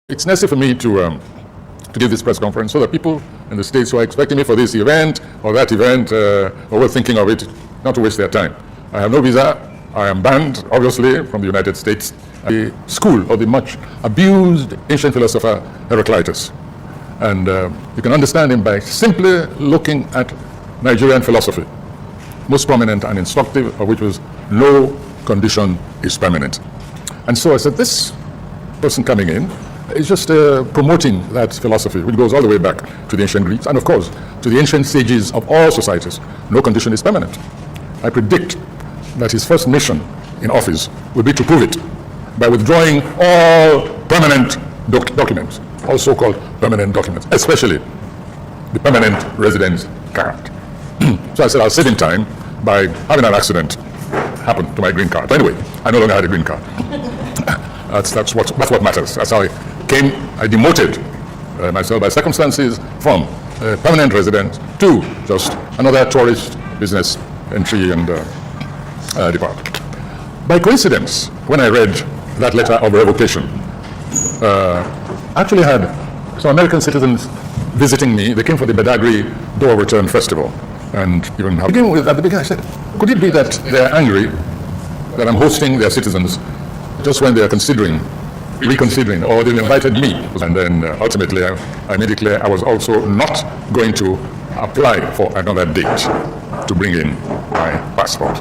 It's necessary for me to give this press conference so that people in the States who are expecting me for this event or that event or were thinking of it, not to waste their time. I have no visa. I am banned, obviously, from the United States. The school of the much abused ancient philosopher Heraclitus. And you can understand him by simply looking at Nigerian philosophy, most prominent and instructive of which was no condition is permanent. And so I said, this person coming in is just promoting that philosophy, which goes all the way back to the ancient Greeks and, of course, to the ancient sages of all societies. No condition is permanent. I predict that his first mission in office will be to prove it by withdrawing all permanent documents, all so-called permanent documents, especially the permanent residence card. So I said I'll save him time by having an accident happen to my green card. But anyway, I no longer had a green card. That's what matters. That's how I demoted myself by circumstances from a permanent resident to just another tourist business entry and departure. By coincidence, when I read that letter of revocation, I actually had some American citizens visiting me. They came for the Badagry Door Return Festival. And even at the beginning I said, could it be that they're angry that I'm hosting their citizens just when they're reconsidering, or they've invited me? And then ultimately I made it clear I was also not going to apply for another date to bring in my passport.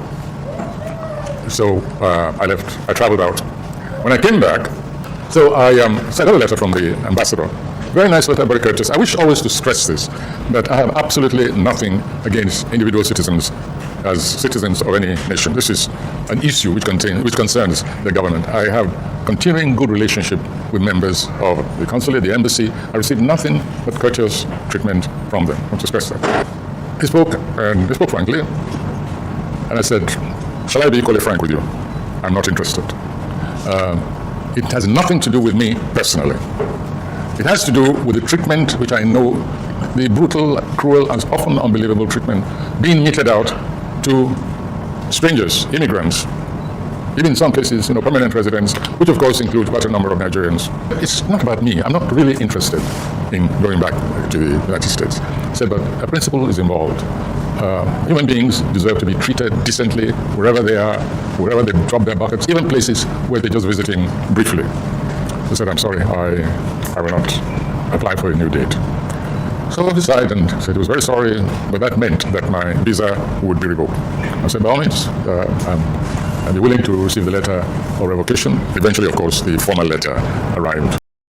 So I traveled out. When I came back, so I got a letter from the ambassador. Very nice letter, very courteous. I wish always to stress this, that I have absolutely nothing against individual citizens as citizens of any nation. This is an issue which concerns the government. I have continuing good relationship with members of the consulate, the embassy. I received nothing but courteous treatment from them. I want to stress that. He spoke frankly, and I said, shall I be equally frank with you? I'm not interested. It has nothing to do with me personally. It has to do with the treatment which I know, the brutal, cruel, and often unbelievable treatment being meted out to strangers, immigrants, even in some cases, permanent residents, which of course includes quite a number of Nigerians. It's not about me. I'm not really interested in going back to the United States. I said, but a principle is involved. Human beings deserve to be treated decently wherever they are, wherever they drop their buckets, even places where they're just visiting briefly. I said, I'm sorry, I will not apply for a new date. So he sighed and said he was very sorry, but that meant that my visa would be revoked. I said, by all means, I'd be willing to receive the letter of revocation. Eventually, of course, the formal letter arrived.